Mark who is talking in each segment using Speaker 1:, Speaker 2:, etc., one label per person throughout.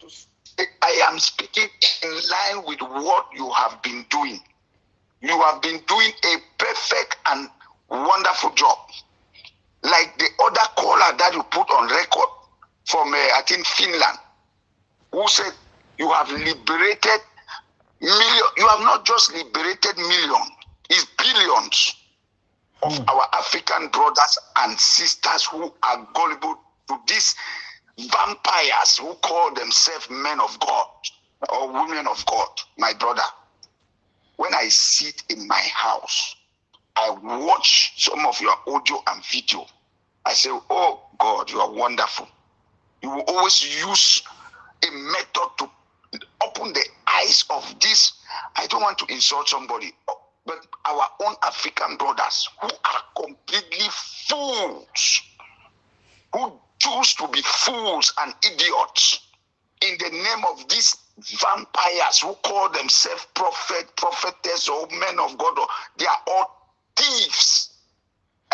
Speaker 1: to say, I am speaking in line with what you have been doing. You have been doing a perfect and wonderful job. Like the other caller that you put on record from, I think, Finland, who said you have liberated millions. You have not just liberated millions, it's billions of our African brothers and sisters who are gullible to these vampires who call themselves men of God or women of God. My brother, when I sit in my house, I watch some of your audio and video. I say, oh God, you are wonderful. You will always use a method to open the eyes of this. I don't want to insult somebody, but our own African brothers who are completely fools, who choose to be fools and idiots in the name of these vampires who call themselves prophet, prophetess, or men of God. They are all thieves.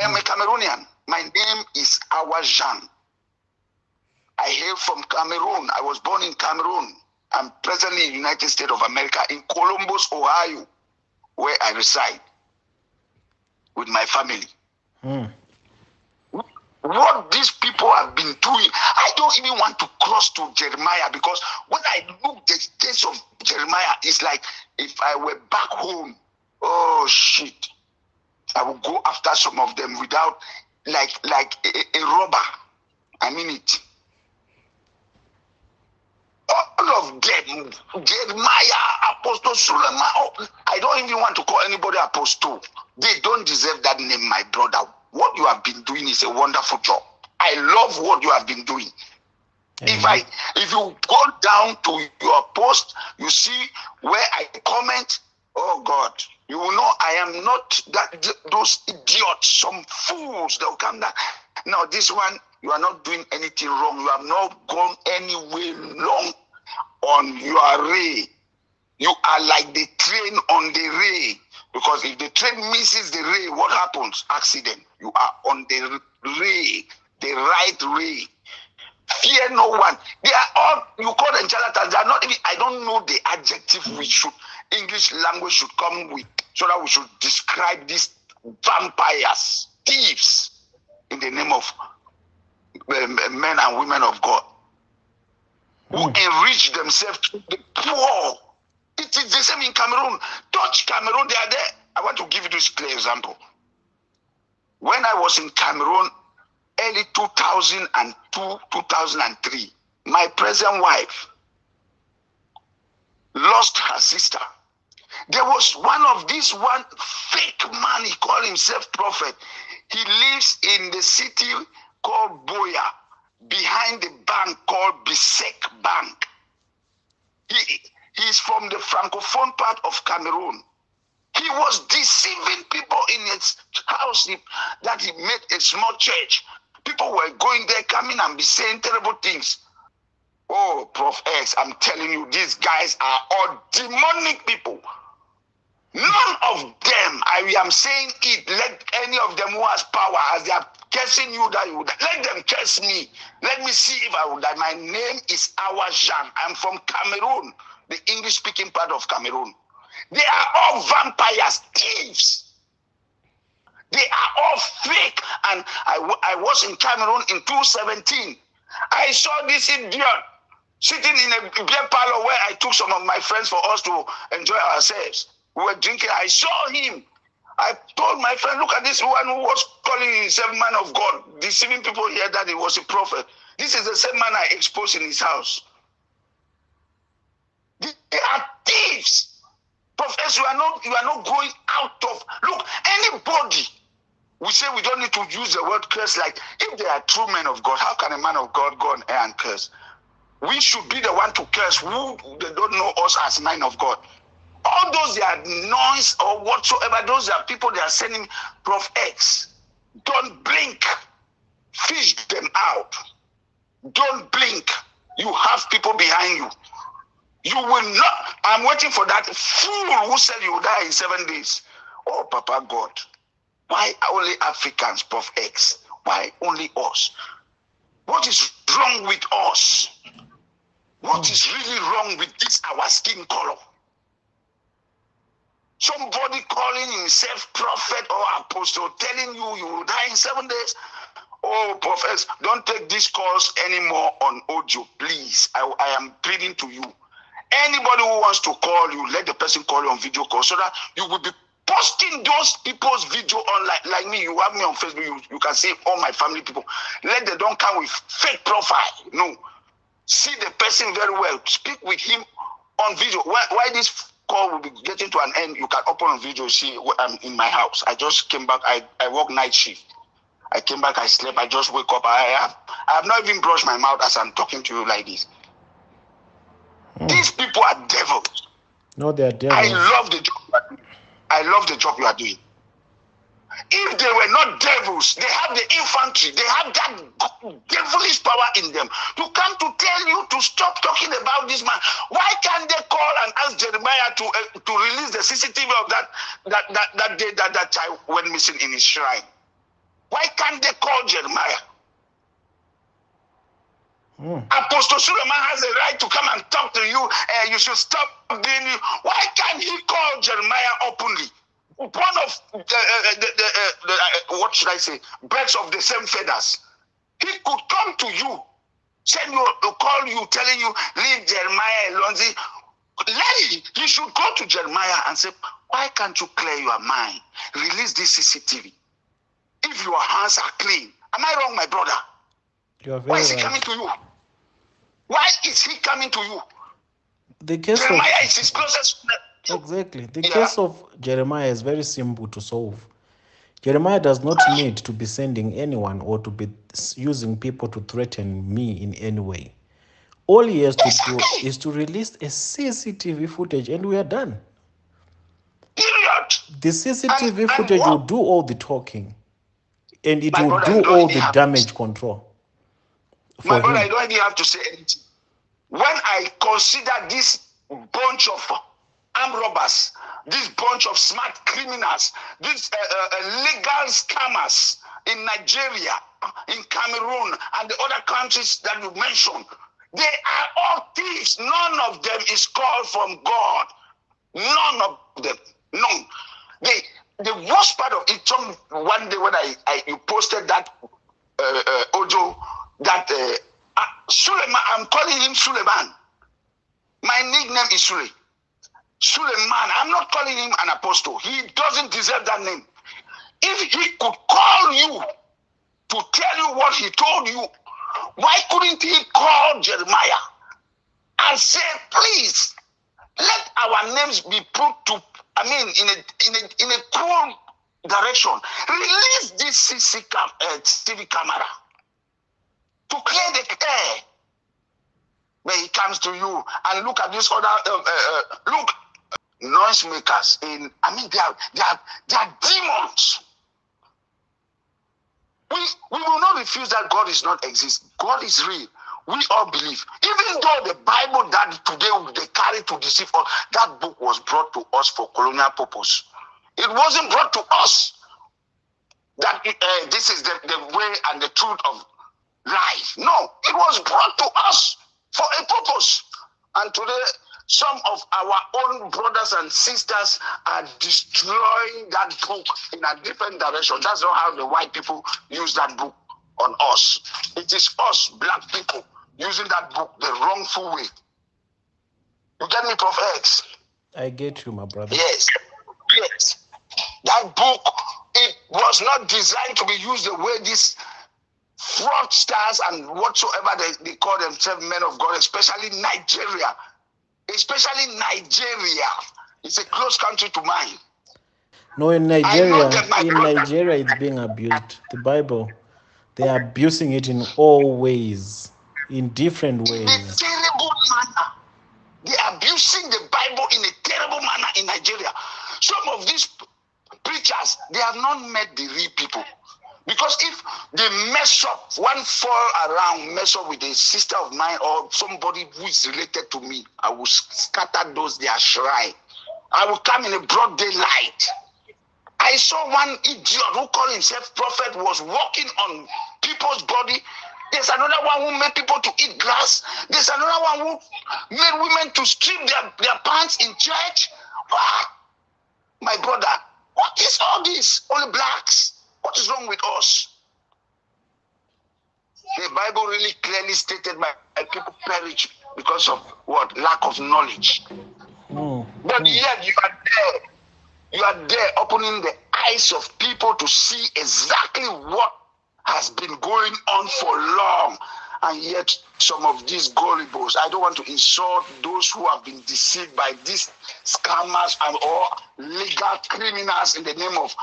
Speaker 1: I am a Cameroonian. My name is Awa Jean. I hail from Cameroon. I was born in Cameroon. I'm presently in the United States of America, in Columbus, Ohio, where I reside with my family. What these people have been doing, I don't even want to cross to Jeremiah, because when I look at the case of Jeremiah, it's like if I were back home, oh shit, I would go after some of them without, like a robber. I mean it. All of them, Jeremiah, Apostle Suleiman, I don't even want to call anybody apostle. They don't deserve that name, my brother. What you have been doing is a wonderful job. I love what you have been doing. If you go down to your post, you see where I comment, oh God, you will know I am not those idiots, some fools that will come down. Now this one, you are not doing anything wrong. You have not gone anywhere wrong on your ray. You are like the train on the ray. Because if the train misses the ray, what happens? Accident. You are on the ray, the right ray. Fear no one. They are all, you call them charlatans. They are not even, I don't know the adjective we should, English language should come with, so that we should describe these vampires, thieves, in the name of men and women of God, who enrich themselves to the poor. It is the same in Cameroon. Touch Cameroon, they are there. I want to give you this clear example. When I was in Cameroon, early 2002, 2003, my present wife lost her sister. There was one fake man, he called himself prophet. He lives in the city called Boya, behind the bank called Bisek Bank. He's from the Francophone part of Cameroon. He was deceiving people in his house that he made a small church. People were going there, coming and be saying terrible things. Oh, Prof X, I'm telling you, these guys are all demonic people. None of them, I am saying it, let any of them who has power, as they are cursing you, that you would, let them curse me. Let me see if I would die. My name is Awa Jean. I'm from Cameroon, the English-speaking part of Cameroon. They are all vampires, thieves. They are all fake. And I was in Cameroon in 2017. I saw this idiot sitting in a beer parlor where I took some of my friends for us to enjoy ourselves. We were drinking. I saw him. I told my friend, look at this one who was calling himself man of God, deceiving people here that he was a prophet. This is the same man I exposed in his house. They are thieves. Prophets, you are not going out of, look, anybody, we say we don't need to use the word curse. Like, if they are true men of God, how can a man of God go on air and curse? We should be the one to curse who they don't know us as men of God. All those they are noise or whatsoever, those are people they are sending Prof X. Don't blink. Fish them out. Don't blink. You have people behind you. You will not. I'm waiting for that fool who said you will die in 7 days. Oh, Papa God. Why only Africans, Prof X? Why only us? What is wrong with us? What is really wrong with this our skin color? Somebody calling himself prophet or apostle, telling you will die in 7 days. Oh, prophets, don't take these calls anymore on audio, please. I am pleading to you. Anybody who wants to call you, let the person call you on video call so that you will be posting those people's video online. Like me, you have me on Facebook, you can see all my family people. Let them don't come with fake profile. No. See the person very well. Speak with him on video. Why this call will be getting to an end, you can open on video, see I'm in my house. I just came back. I work night shift. I came back, I slept, I just wake up. I have not even brushed my mouth as I'm talking to you like this. These people are devils.
Speaker 2: No, they are devils.
Speaker 1: I love the job you are doing. I love the job you are doing. If they were not devils, they have the infantry, they have that devilish power in them to come to tell you to stop talking about this man. Why can't they call and ask Jeremiah to release the CCTV of that day that child went missing in his shrine? Why can't they call Jeremiah? Apostle Suleiman has a right to come and talk to you. You should stop being. Why can't he call Jeremiah openly? One of what should I say? Birds of the same feathers. He could come to you, send you, call you, telling you, leave Jeremiah alone. He should go to Jeremiah and say, why can't you clear your mind? Release this CCTV. If your hands are clean. Am I wrong, my brother?
Speaker 2: You are very
Speaker 1: Why is he
Speaker 2: right.
Speaker 1: coming to you? Why is he coming to you?
Speaker 2: The case
Speaker 1: Jeremiah
Speaker 2: of,
Speaker 1: is his closest friend.
Speaker 2: exactly. The case of Jeremiah is very simple to solve. Jeremiah does not need to be sending anyone or to be using people to threaten me in any way. All he has to do is to release a CCTV footage and we are done.
Speaker 1: Period.
Speaker 2: The CCTV footage will do all the talking and it
Speaker 1: My
Speaker 2: will
Speaker 1: brother,
Speaker 2: do
Speaker 1: you don't
Speaker 2: all
Speaker 1: even
Speaker 2: the
Speaker 1: have
Speaker 2: damage control
Speaker 1: My
Speaker 2: for
Speaker 1: brother, I
Speaker 2: him.
Speaker 1: don't even have to say anything. When I consider this bunch of armed robbers, this bunch of smart criminals, these legal scammers in Nigeria, in Cameroon, and the other countries that you mentioned, they are all thieves. None of them is called from God. None of them. None. The worst part of it, one day when you posted that audio, that Suleiman, I'm calling him Suleiman. My nickname is Suleiman. I'm not calling him an apostle. He doesn't deserve that name. If he could call you to tell you what he told you, why couldn't he call Jeremiah and say, please, let our names be put to, in a cool direction. Release this TV camera to clear the air. But he comes to you and look at this other, look, noisemakers. They are demons. We will not refuse that God is not exist. God is real. We all believe. Even though the Bible that today they carry to deceive us, that book was brought to us for colonial purpose. It wasn't brought to us that this is the way and the truth of life. No, it was brought to us for a purpose. And today, some of our own brothers and sisters are destroying that book in a different direction. That's not how the white people use that book on us. It is us, black people, using that book the wrongful way. You get me, Prof. X?
Speaker 2: I get you, my brother.
Speaker 1: Yes. That book, it was not designed to be used the way these fraudsters and whatsoever they call themselves men of God, especially Nigeria. Especially Nigeria. It's a close country to mine.
Speaker 2: No, in Nigeria, it's being abused. The Bible, they are abusing it in all ways, in different ways.
Speaker 1: In a terrible manner. They are abusing the Bible in a terrible manner in Nigeria. Some of these preachers, they have not met the real people. Because if they mess up, one fall around, mess up with a sister of mine or somebody who is related to me, I will scatter those their shrine. I will come in a broad daylight. I saw one idiot who called himself prophet was walking on people's body There's another one who made people to eat grass. There's another one who made women to strip their pants in church. What? My brother, what is all this? Only blacks? What is wrong with us? The Bible really clearly stated my people perish because of what? Lack of knowledge. But yet you are there. You are there opening the eyes of people to see exactly what has been going on for long. And yet some of these gullibles, I don't want to insult those who have been deceived by these scammers and or legal criminals in the name of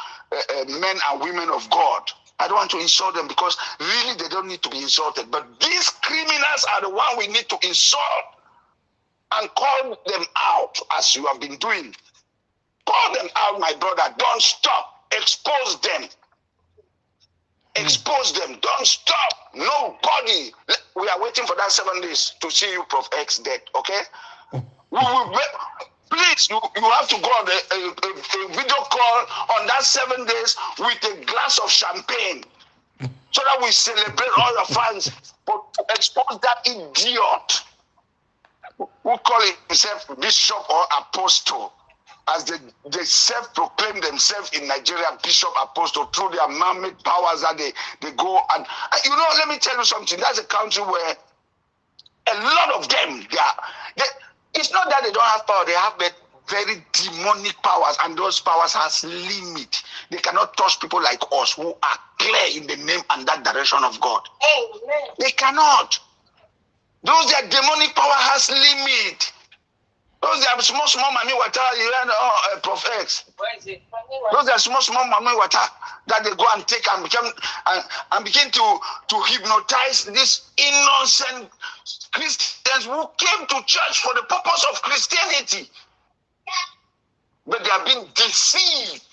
Speaker 1: men and women of God. I don't want to insult them because really they don't need to be insulted. But these criminals are the one we need to insult and call them out as you have been doing. Call them out, my brother. Don't stop. Expose them. Expose them. Don't stop. Nobody. We are waiting for that 7 days to see you, Prof X, dead. Okay? Please, you have to go on a video call on that 7 days with a glass of champagne so that we celebrate all your fans. But to expose that idiot who call himself bishop or apostle, as they self-proclaim themselves in Nigeria, bishop, apostle, through their man-made powers that they go and you know, let me tell you something. That's a country where a lot of them, it's not that they don't have power, they have very demonic powers, and those powers has limit. They cannot touch people like us who are clear in the name and that direction of God. Amen. They cannot. Those their demonic power has limit. Those are small mommy water, you know, Prof X. Those are small mommy water that they go and take and begin to hypnotize these innocent Christians who came to church for the purpose of Christianity. But they are being deceived,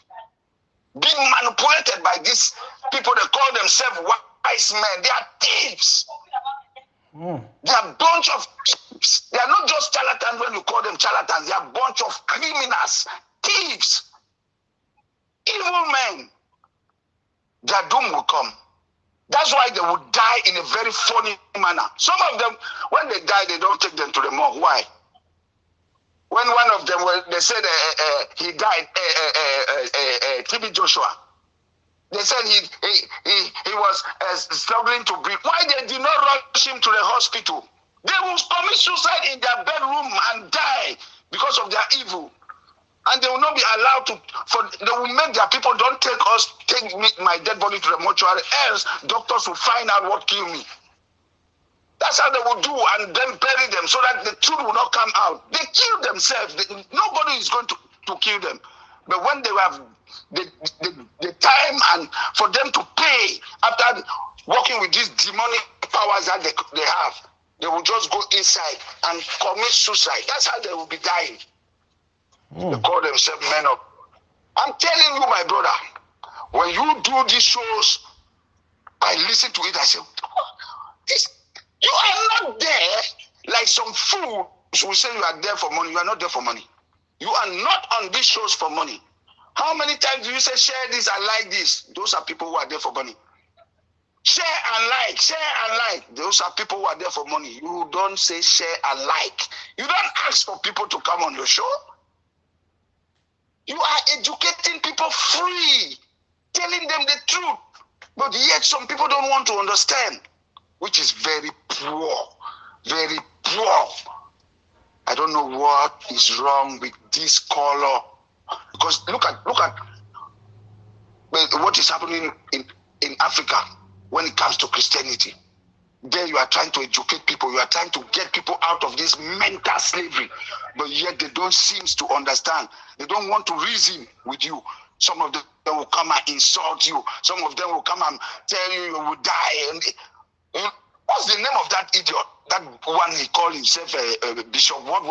Speaker 1: being manipulated by these people that call themselves wise men. They are thieves. They are a bunch of thieves. They are not just charlatans when you call them charlatans. They are a bunch of criminals, thieves, evil men. Their doom will come. That's why they will die in a very funny manner. Some of them, when they die, they don't take them to the morgue. Why? When one of them, they said he died, TB Joshua. They said he was struggling to breathe. Why they did not rush him to the hospital? They will commit suicide in their bedroom and die because of their evil. And they will not be allowed to, they will make their people, don't take my dead body to the mortuary, else doctors will find out what killed me. That's how they will do, and then bury them so that the truth will not come out. They kill themselves. Nobody is going to kill them. But when they have the time and for them to pay after working with these demonic powers that they have, they will just go inside and commit suicide. That's how they will be dying. They call themselves men of. I'm telling you, my brother, when you do these shows, I listen to it, I say, you are not there like some fools who say you are there for money. You are not there for money. You are not on these shows for money. How many times do you say share this and like this? Those are people who are there for money. Share and like, share and like. Those are people who are there for money. You don't say share and like. You don't ask for people to come on your show. You are educating people free, telling them the truth. But yet some people don't want to understand, which is very poor, very poor. I don't know what is wrong with this color. Because look at what is happening in Africa when it comes to Christianity. There you are trying to educate people. You are trying to get people out of this mental slavery. But yet they don't seem to understand. They don't want to reason with you. Some of them will come and insult you. Some of them will come and tell you you will die. And what's the name of that idiot? That one he called himself a bishop. What?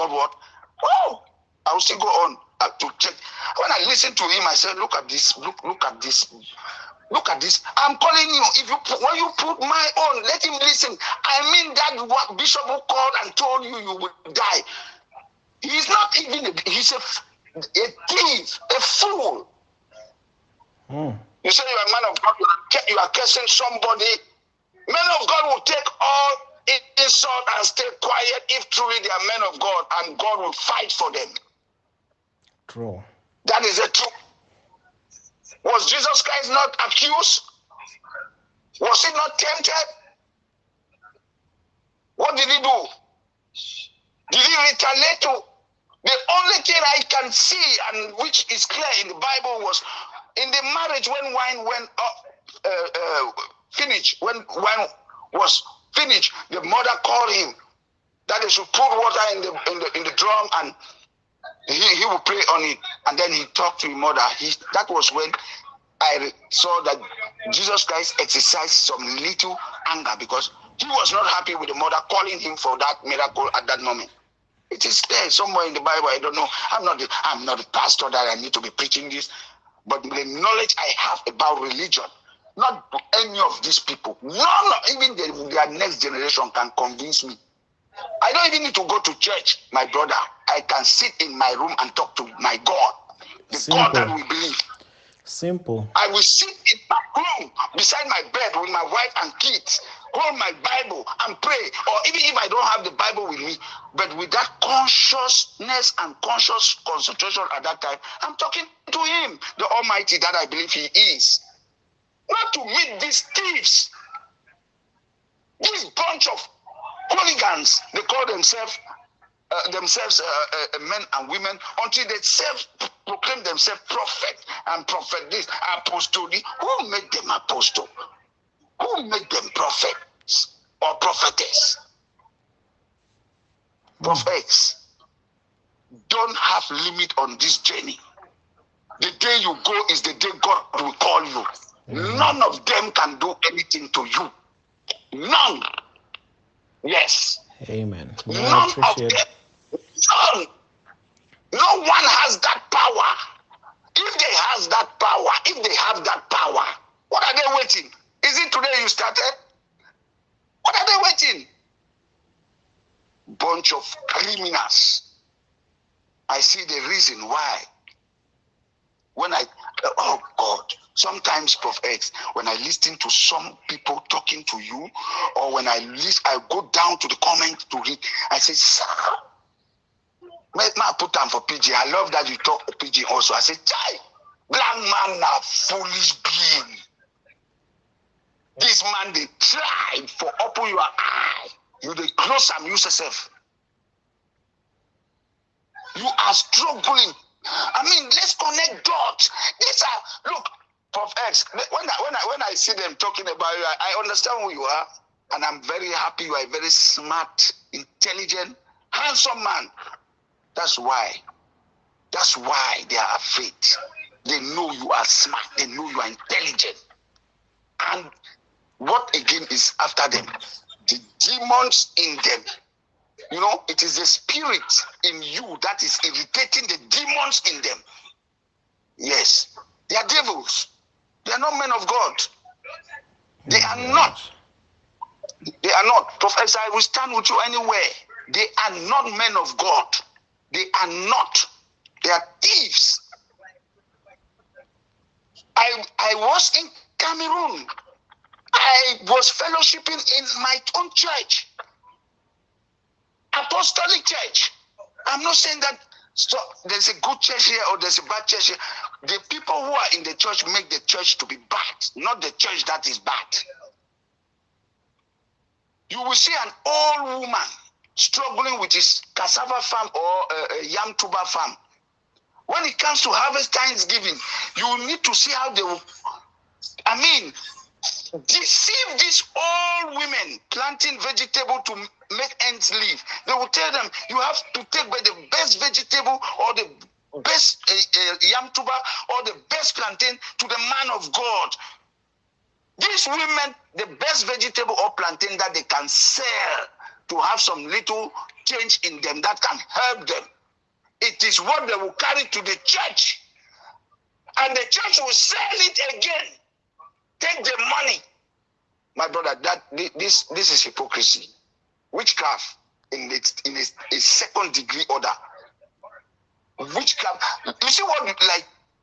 Speaker 1: Oh, I will still go on to check. When I listened to him, I said, look at this. Look at this. Look at this. I'm calling you. When you put my own, let him listen. I mean that what bishop who called and told you you will die. He's not even. He's a thief, a fool. You say you are a man of God. You are cursing somebody Men of God will take all insult and stay quiet if truly they are men of God, and God will fight for them.
Speaker 2: True.
Speaker 1: That is the truth. Was Jesus Christ not accused? Was he not tempted? What did he do? Did he retaliate to? The only thing I can see, and which is clear in the Bible, was in the marriage when wine went finished. When wine was finished, the mother called him that they should put water in the drum, and he will pray on it. And then he talked to his mother. That was when I saw that Jesus Christ exercised some little anger, because he was not happy with the mother calling him for that miracle at that moment. It is there somewhere in the Bible. I don't know. I'm not a pastor that I need to be preaching this, but the knowledge I have about religion, not any of these people, none, even their next generation can convince me. I don't even need to go to church, my brother. I can sit in my room and talk to my God, the
Speaker 2: Simple.
Speaker 1: God that we believe.
Speaker 2: Simple.
Speaker 1: I will sit in my room beside my bed with my wife and kids, hold my Bible and pray. Or even if I don't have the Bible with me, but with that consciousness and conscious concentration at that time, I'm talking to him, the Almighty that I believe he is. Not to meet these thieves, this bunch of hooligans. They call themselves men and women, until they proclaim themselves prophet and prophet this, apostle this. Who made them apostle? Who made them prophets or prophetess? Prophets don't have limit on this journey. The day you go is the day God will call you. None of them can do anything to you. None. Yes.
Speaker 2: Amen.
Speaker 1: None of them. None. No one has that power. If they have that power, what are they waiting? Is it today you started? What are they waiting? Bunch of criminals. I see the reason why. Oh God, sometimes, Prof X, when I listen to some people talking to you, or when I go down to the comments to read, I say, sir, may I put down for PG? I love that you talk to PG also. I say, Chai, black man are foolish being. This man, they tried for open your eye. You they close and use yourself. You are struggling. I mean, let's connect dots. These are, look, Prof X, when I see them talking about you, I understand who you are, and I'm very happy you are a very smart, intelligent, handsome man. That's why they are afraid. They know you are smart. They know you are intelligent. And what again is after them? The demons in them. You know, it is the spirit in you that is irritating the demons in them. Yes, they are devils. They are not men of God. They are not. They are not. Professor, I will stand with you anywhere. They are not men of God. They are not. They are thieves. I was in Cameroon. I was fellowshipping in my own church. Apostolic church. I'm not saying that there's a good church here or there's a bad church here. The people who are in the church make the church to be bad, not the church that is bad. You will see an old woman struggling with his cassava farm or a yam tuber farm. When it comes to harvest Thanksgiving, you need to see how they will, deceive these old women planting vegetable to make ends live. They will tell them, you have to take by the best vegetable or the best yam tuber or the best plantain to the man of God. These women, the best vegetable or plantain that they can sell to have some little change in them that can help them. It is what they will carry to the church. And the church will sell it again. Take the money. My brother, this is hypocrisy. Witchcraft in a second degree order. Witchcraft. You see what,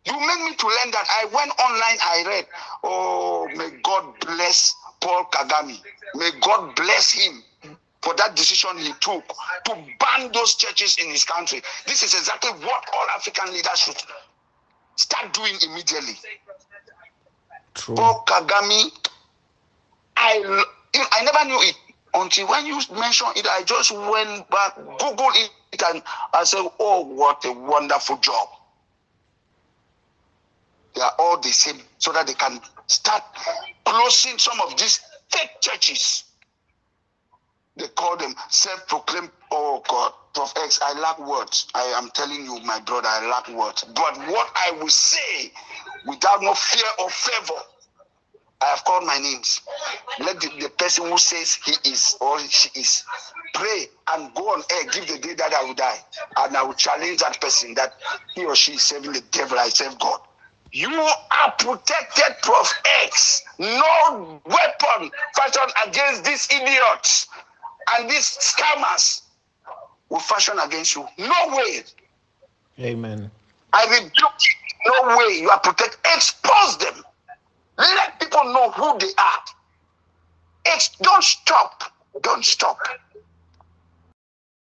Speaker 1: you made me to learn that. I went online, I read. Oh, may God bless Paul Kagame. May God bless him for that decision he took to ban those churches in his country. This is exactly what all African leaders should start doing immediately.
Speaker 2: True.
Speaker 1: Paul Kagame, I never knew it until when you mentioned it. I just went back, Googled it, and I said, oh, what a wonderful job. They are all the same, so that they can start closing some of these fake churches. They call them self-proclaimed. Oh God, Prof X, I lack words. I am telling you, my brother, I lack words. But what I will say, without no fear or favor, I have called my names. Let the person who says he is or she is pray and go on air, give the day that I will die, and I will challenge that person that he or she is serving the devil. I serve God. You are protected, Prof X. No weapon fashioned against these idiots and these scammers will fashion against you. No way.
Speaker 2: Amen.
Speaker 1: I rebuke it. No way. You are protected. Expose them. Let people know who they are. Don't stop. Don't stop.